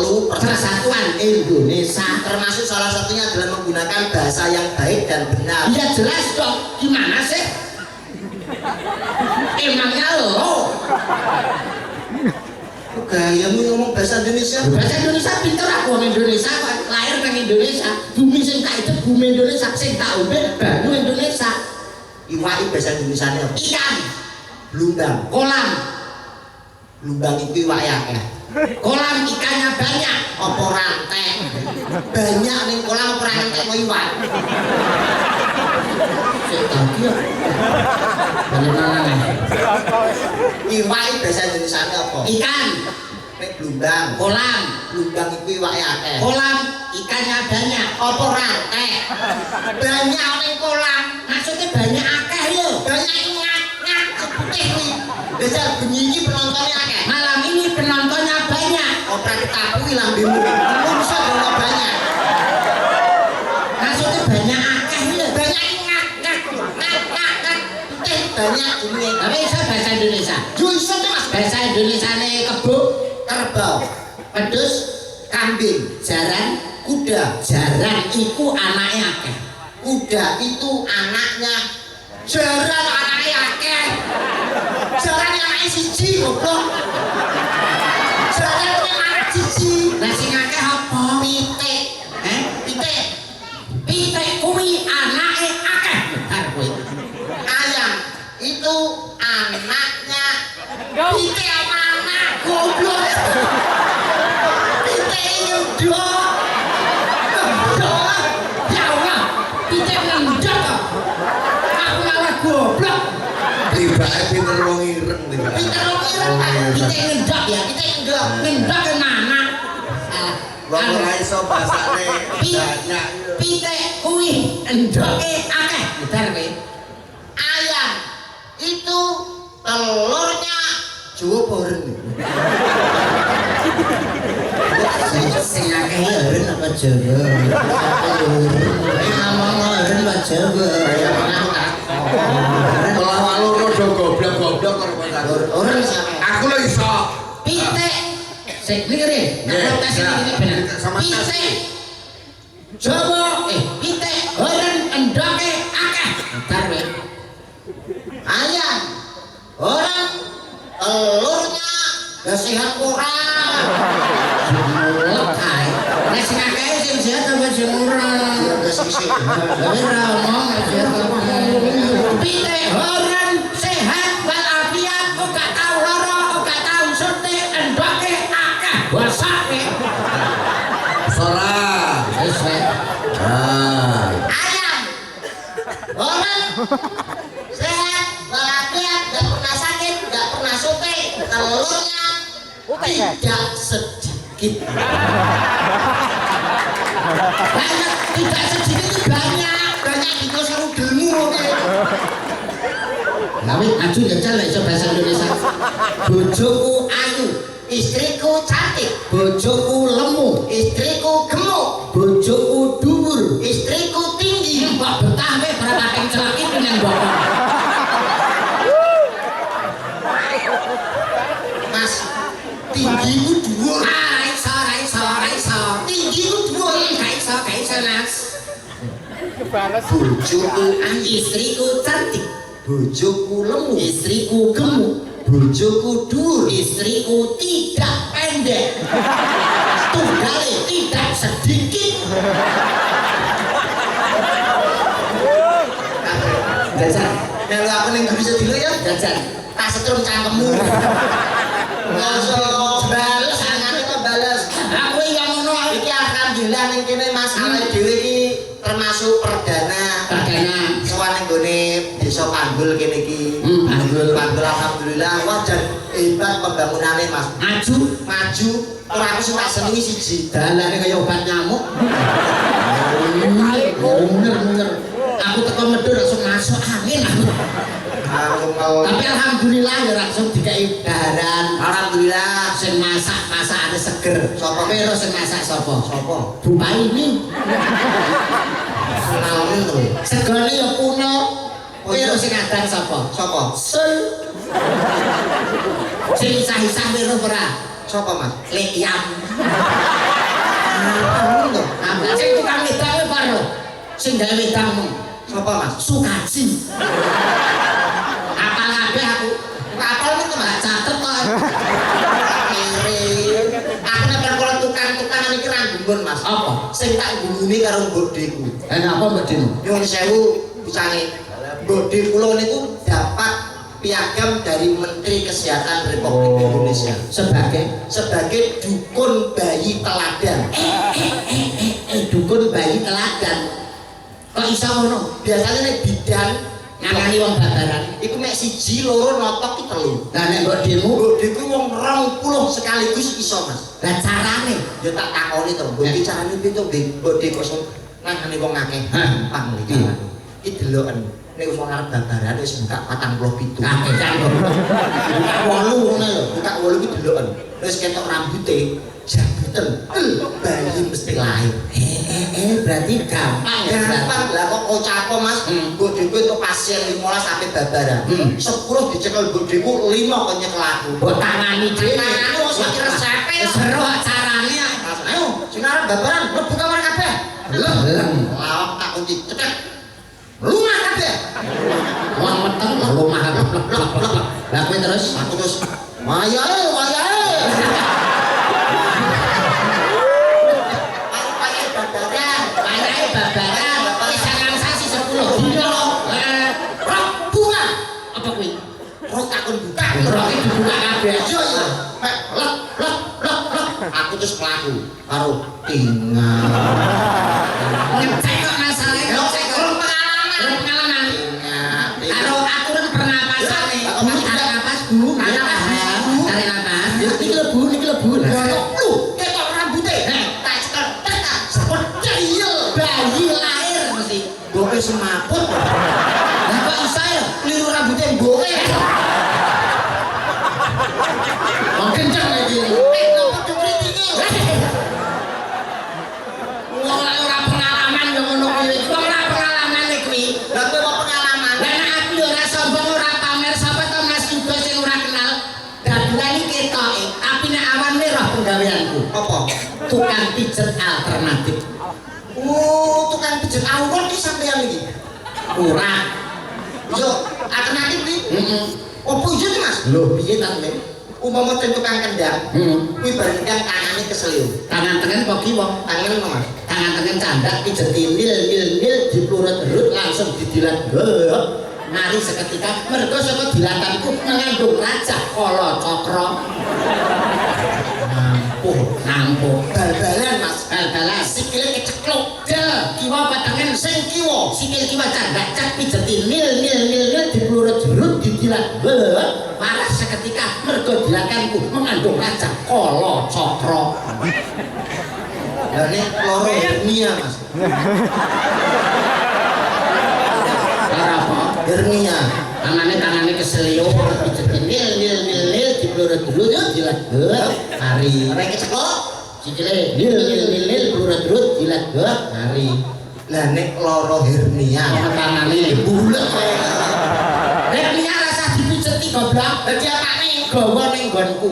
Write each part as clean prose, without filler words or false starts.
perlu persatuan Indonesia, termasuk salah satunya adalah menggunakan bahasa yang baik dan benar. Ya jelas dong, gimana sih? Emangnya lo gayamu ngomong bahasa Indonesia? bahasa Indonesia pinter aku orang Indonesia, lahir nang Indonesia, bumi sing tak itu bumi Indonesia, sing tak umbe banyu Indonesia. Iwak bahasa Indonesia apa? Ikan, Blumbang. kolam, Blumbang itu iwak ya. kolam ikannya banyak. Apa rantai? Banyak ning kolam apa rantai kok iwak? Sing tadi ya. Bagaimana? Iwak bahasa Indonesia apa? Ikan, Nek blumbang. kolam, Blumbang itu iwak ya akeh. kolam ikannya banyak. Apa rantai? Banyak ning kolam. Maksudnya banyak akeh yo. Banyak itu ngak seputih kuwi. Desa bengi iki penontonnya akeh. Malam ini penontonnya banyak. Opera ketapu lambemu. Lu bisa berapa banyak? Maksudnya banyak akeh yo. Banyak itu ngak. Putih banyak ini. Tapi iso bahasa Indonesia. Yo iso tuh Mas. Bahasa Indonesia ne kebo, Kerbau, pedus, kambing, jaran, kuda. jaran iku anaknya akeh. Kuda itu anaknya. Jaran anaknya akeh. Jaran anaknya siji goblok. Jaran itu anak siji. Lah sing akeh apa? Pitik. Pitik. Pitik kuwi anake akeh. Bentar kowe. Ayam itu anaknya. Pitik apa anak goblok. Pitik nyedok. Ya Allah, pitik ngendok kok. Aku malah goblok. Tibake pinter wong ireng tiba. Pitik ireng Pak. Pitik ngendok ya. Pitik nyedok. Ngendok ke mana? Wong ora iso basane banyak. Pitik kuwi endoke akeh. Bentar kowe. Ayam itu telurnya Jawa Boren. Sing akeh ya ren apa Jawa? Kowe ngomong ren apa Jawa? Ya menang tak. Melawak loro do goblok-goblok karo pacar. Orang siapa? Aku lho iso. Pitik. Sing ngene, protes ini bener. Pitik. Jawa, pitik ren endoke akeh. Bentar kowe. Ayam orang telurnya gak sehat kurang. Mulek kae. Nek sing akeh sing sehat apa sing murah? Gak sisik. Tapi ra omong sehat apa. Pitik horen sehat walafiat, ora tau lara, ora tau suntik, endoke akeh. Basake. Sora. Wis wae. Ayam orang sehat walafiat, gak pernah sakit, gak pernah suntik, telurnya tidak sedikit. Banyak tidak sedikit itu banyak. Banyak di kosong dulu. Tapi aju jajal lek iso bahasa Indonesia. Bojoku ayu, Istriku cantik, bojoku lemu, istriku gemuk, bojoku dhuwur. istriku tinggi. Mbak betah kowe berapa ping celak iki nang mbok. Mas, tinggiku dhuwur. Iso. Tinggiku dhuwur. Gak iso, Mas. Bojoku ayu, Istriku cantik, bojoku lemu, istriku gemuk, bojoku dhuwur. istriku tidak pendek. Tunggale tidak sedikit. Jajan, Melu aku ning guru sedilo ya. jajan. Tak setrum cangkemmu. Langsung bales angane kok bales. Aku yang ngono Iki alhamdulillah ning kene Mas awake dhewe iki termasuk perdana. Sowan ning gone Desa Panggul kene iki. Panggul. Alhamdulillah. Wah dan hebat pembangunane Mas. Maju. Ora aku sing tak senengi siji. Dalane kaya obat nyamuk. Bener. Aku teko medhur langsung masuk angin aku. Tapi alhamdulillah ya langsung dikai daharan. Alhamdulillah. Sing masakane seger. Sapa? Pero sing masak sapa? Sapa? Bupa ini. Kenalin to. Segone ya kuno. Pero sing adan sapa? Sapa? Sul. Sing isah-isah weruh ora? Sapa Mas? Lek yam. Apa sing tukang wedang kuwi paro? Sing gawe wedangmu. Sapa Mas? Sukaji. Apal kabeh aku. Kapal itu Mas. Catet kok. Aku nek perkara tukang-tukangan iki ra gumun Mas. Apa? Sing tak gumuni karo mbokdeku. Apa mbokdemu? Nyuwun sewu pisange. Mbokde kula niku dapat piagam dari Menteri Kesehatan Republik Indonesia sebagai dukun bayi teladan. Dukun bayi teladan. Kok iso ngono? Biasanya nek bidan Ngangani wong babaran. iku mek 1 2 notok ki 3. Lah nek mbokdemu, Mbokdeku wong 20 sekaligus iso Mas. lah carane Ya tak takoni to, mbok iki carane piye to, mbokde kosong ngangani wong akeh. Gampang iki. Iki deloken. Nek wong arep babaran wis buka 47. Akeh kan kok. Buka 8 ngono lho, buka 8 iki deloken. Wis ketok rambute jabuten. Bayi mesti lahir. Berarti gampang ya. Gampang lah kok kocako Mas. Mbokdeku itu pasien 15 sampai babaran. 10 dicekel mbokdeku 5 kok nyekel aku. Mbok tangani dhewe. Tangani wis iki resepe. Seru carane. Ayo, sing arep babaran mlebu kamar kabeh. Leng. Lawak tak kunci cetek. Lumah kabeh. Wong meteng lumah. Lah kowe terus Aku terus wayahe, wayahe. Wayahe babaran. Wayahe babaran. Pisangan sasi 10 dino. Rok bunga. Apa kuwi? Rok takon buka. Rok iki dibuka kabeh. Yo yo. Lek. Aku terus mlaku karo tinggal. Ngecek kok masalahnya. Ngecek kok pengalaman. Karo aturan pernapasane. Tarik napas, Bu. Tarik napas. Iki lebu. Lu ketok rambute. Tak cekel tekan. Sepecil. Bayi lahir mesti. Boke semaput. Lah kok iso ya kliru rambute mboke. Wong kenceng iki. Nopo dikritiki? Wong ora pengalaman yo ngono kuwi. Wong ora pengalaman kuwi. Lah kowe mau pengalaman. Lah nek aku yo ora sombong ora pamer sapa to Mas Yudo sing ora kenal. Dadulan iki ketoke, tapi nek awane roh penggaweanku. Apa? Tukang pijet alternatif. Oh, tukang pijet awon iki sampeyan iki. Ora. Yo, alternatif iki. Heeh. Opo iso iki Mas? Lho piye ta kowe? Umpama ten tukang kendang, kuwi bareng tangane keseliu. Tangan tengen kok ki wong. Tangan apa Mas? Tangan tengen candak pijeti nil dipurut-urut langsung didilat. Mari seketika mergo saka dilatanku mengandung raja kala cakra. Nampuh. Bal-balan Mas. Bal-balan sikile kecekluk. Del kiwa patengen sing kiwa. Sikil kiwa candak cak pijeti nil dipurut-urut didilat. Paras seketika mergo dilatanku mengandung raja kala cakra. Lah nek loro hernia Mas. Apa? Hernia. Tangane keseliu pijeti nil dipurut-urut didilat. Hari. Rek kecekluk. Sikile nil dipurut-urut didilat. Hari. Lah nek loro hernia. Tangane Bulet. Hernia rasa dipijeti goblok. Dadi apane? Gawa ning nggonku.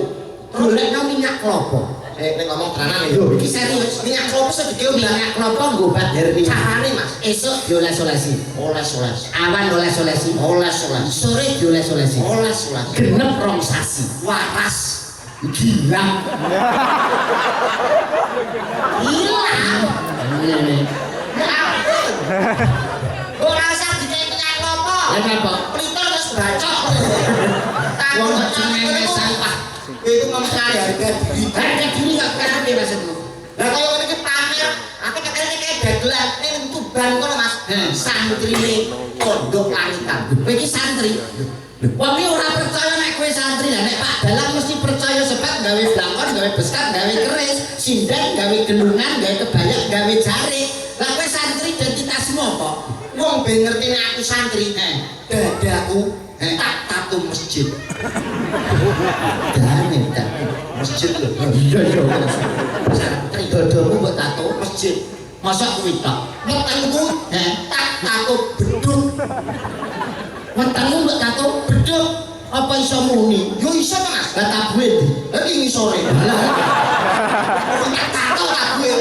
Golekno minyak klopo. Nek ngomong tenanan Lho, iki. iki serius. Minyak klopo sedikit Minyak klopo nggo obat hernia. Carane Mas. Esuk dioles-olesi. Oles-oles. Awan oles-olesi. Oles-oles. Sore dioles-olesi. Oles-oles. Genep rong sasi. Waras. Gilang. Hilang. Ngene. Ora usah dikek minyak klopo. Lah napa? Pritor wis bacok. Wong kok jenenge sampah. Itu mempengaruhi harga diri. Harga diri gak ngerti maksudmu. Lah kaya ngene iki pamer, aku kekene kayak dagelan ning Tuban kono Mas. Santrine pondok langitan. Kowe iki santri. Wong iki ora percaya nek kowe santri. Lah nek Pak Dalang mesti percaya sebab gawe blangkon, gawe beskat, gawe keris, sindang, gawe gendungan, gawe kebayak, gawe jarik. Lah kowe santri identitasmu apa? Wong ben ngerti nek aku santri. Dadaku tak tato masjid. Dane tak. Masjid lho. Iya. Santri Dodomu mbok tato. masjid. Masa kuwi tok. Wetengku tak tato beduk. Wetengmu mbok tato beduk. Apa iso muni? Yo iso Mas. Lah tabuhe ndi? Lah iki ngisore. Tak tato tak gue.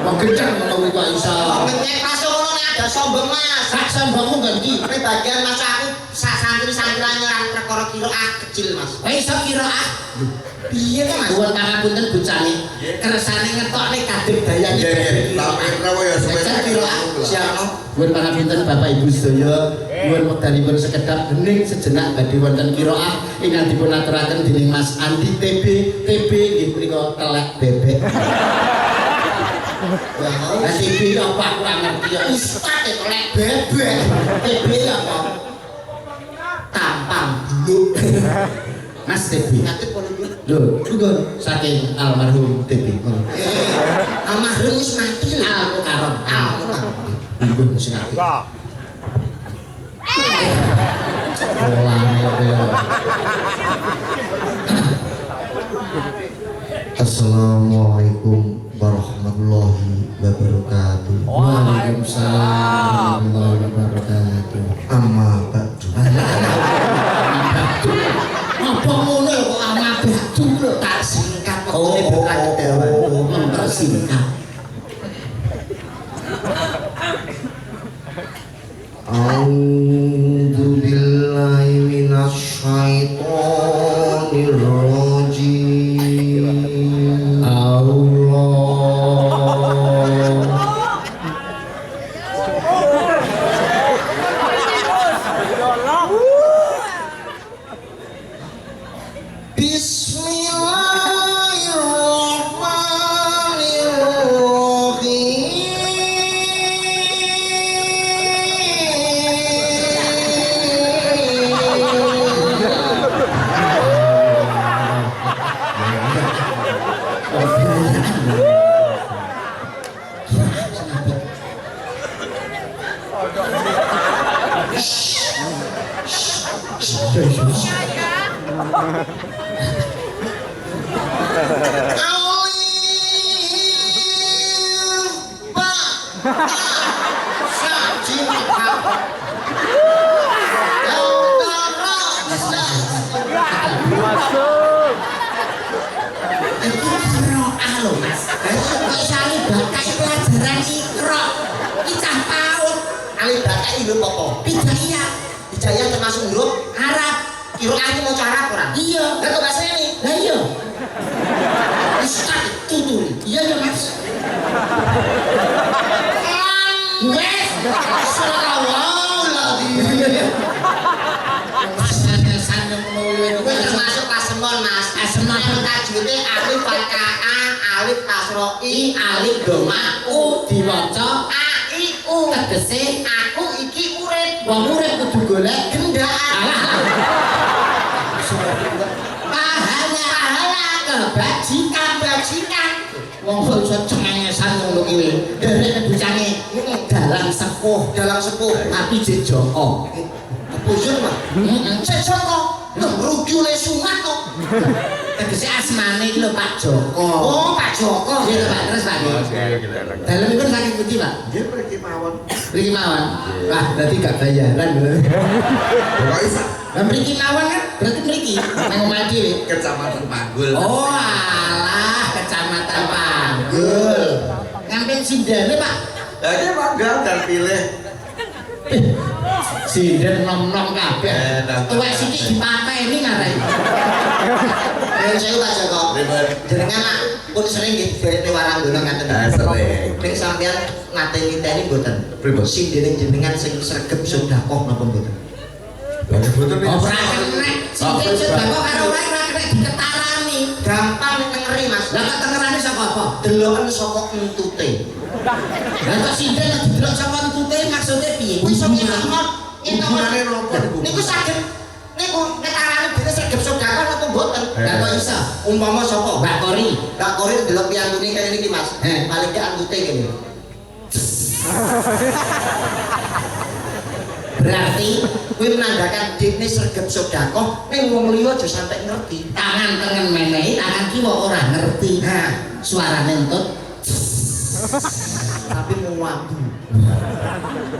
Wong kenceng ngono kok iso. Ngecek pas ngono nek ada sombong Mas. Sak sombongmu kan iki. Ini bagian Mas aku sak santri-santrian nyerang perkara kira kecil Mas. Kowe iso kira ah. Piye to Mas? Nuwun pangapunten bocane. Kersane ngetokne kadek dayane. Nggih, tapi rawo ya Siapa? Nuwun pangapunten Bapak Ibu sedaya. Nuwun wekdalipun sekedap hening sejenak badhe wonten qiraah ingkang dipun aturaken dening Mas Andi TB. TB nggih punika telek bebek. Lah TB apa aku ora ngerti ya. Ustaz telek bebek. TB apa? Tampang dulu. Mas TB. Ngatip kono iki. Lho, nuwun saking almarhum TB. Almarhum wis mati lho. Al-Mukarram. Al-Mukarram. Sing apik. Assalamualaikum warahmatullahi wabarakatuh. Waalaikumsalam warahmatullahi wabarakatuh. Amma ba'du. Apa ngono kok ama batu lho Tak singkat Oh, mempersingkat. A'udzu billahi minasyaitonir rajim. Hidayah termasuk huruf Arab. Qiraatnya mau Arab ora? Iya. Lah kok bahasa ini? Lah iya. Ustaz tutur. Iya ya Mas. Wes. Mas-masan yang ngono Kowe termasuk pasemon Mas. Pasemon. Tajwide alif fathah, alif kasroi, alif doma, diwaca a i u. tegese Aku iki urip. wong urip kudu golek Gendaan. pahala kebajikan wong iso cengengesan ngono kuwi derek bocane dalang sepuh tapi jek Joko Bujur Mas. Cecok kok rugi oleh sunat kok. tegese asmane iki lho Pak Joko. Oh, Pak Joko. Nggih Pak, terus Pak. Dalemipun saking pundi Pak? Nggih mriki mawon. Mriki mawon. Wah, berarti gak bayaran lho. Kok iso? Lah mriki mawon kan berarti mriki nang omah dhewe. Kecamatan Panggul. Oh, alah Kecamatan Panggul. Ngambil sindane Pak. Lah iki mangga dan pilih. Sinden nom-nom kabeh. Tuwek sithik dipateni ngarai. Saya Pak Joko. Jenengan nak pun sering nggih derek Waranggana ngaten. Sering. Ning sampeyan nate ngiteni mboten? Pripun? Sindening jenengan sing sregep sedekah napa mboten? Lah mboten Ora kena. Sithik sedekah karo wae ora kena diketarani. Gampang nek ngeri Mas. Lah kok tengerane saka apa? Deloken saka entute. Lah kok sinden nek didelok saka entute maksude piye? Wis ngerti. Hubungannya nopo niku? Niku saged niku netarane dene sregep sedekah napa mboten? Lah kok iso? Umpama sapa? Mbak Kori. Mbak Kori delok piyantune kene iki Mas. He. Paling ke antute kene. Berarti Kuwi menandakan dene sregep sedekah ning wong liya aja sampe ngerti. tangan tengen menehi, tangan kiwa ora ngerti. Nah, Suarane entut. tapi mau wabu.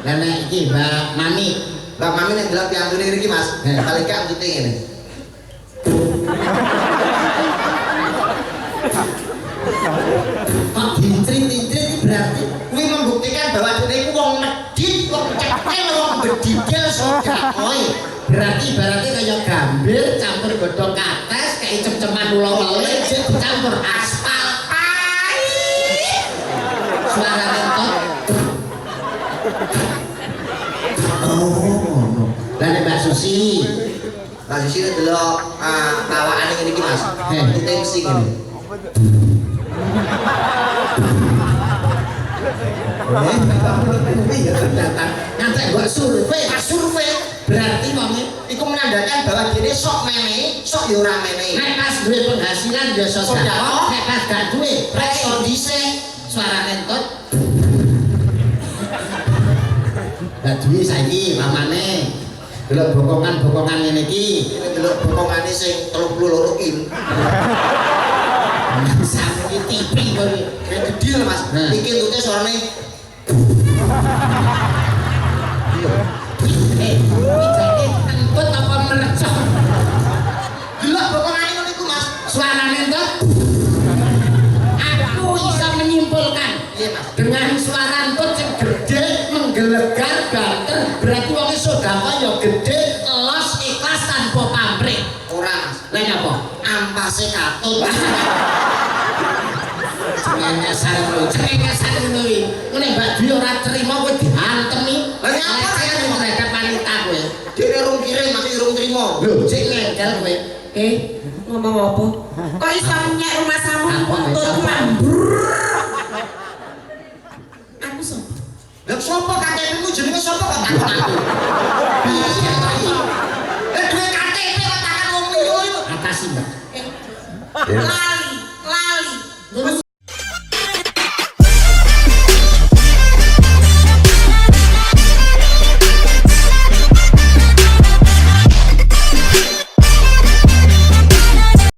Lah nek iki Mbak Mami. Mbak Mami nek delok piyantune kene iki Mas. He. Paling ke antute ngene. Kok dintrit-intrit Oi, berarti kayak gambir campur godhong kates kayak cem-ceman ulo-ulo dicampur aspal. Suara rentot. Oh, lah nek Mbak Susi. Mbak Susi delok awakane ngene iki Mas. Tensi ngene. Nanti gua survei berarti mami Iku menandakan bahwa dene sok mene, sok yo ora mene. nek pas duwe penghasilan ya sedekah, nek pas gak duwe rek iso dhisik suara rentot. Lah duwe saiki mamane delok bokongan ngene iki. Ini delok bokongane sing 32 in. Sampe tipi kowe. Kayak gede lho Mas. Iki entute suarane Wijake kentut apa merecok? delok bokongane ngono iku Mas. Suarane entuk. Aku bisa menyimpulkan Iya Mas. dengan suara entut sing gede, menggelegar, banter, berarti wong sedekah ya gede, los, ikhlas tanpa pamrih. Ora Mas. Lah nyapa? Ampase katut. Cengengesan ngono iki. Ngene Mbak Dwi ora trima kowe dihantemi. Lah nyapa Lecet terhadap wanita kowe. Dene rung kirim masih rung trimo. Lho, cek ngengkel kowe. Ngomong apa? Kok iso nyek rumah samu Apa, untuk apa? mambur? Aku so. Lah sapa KTP-mu jenenge sapa kok takon aku? Iya, iya. Duwe KTP kok takon wong liya iku. Atasi, Mbak. Lali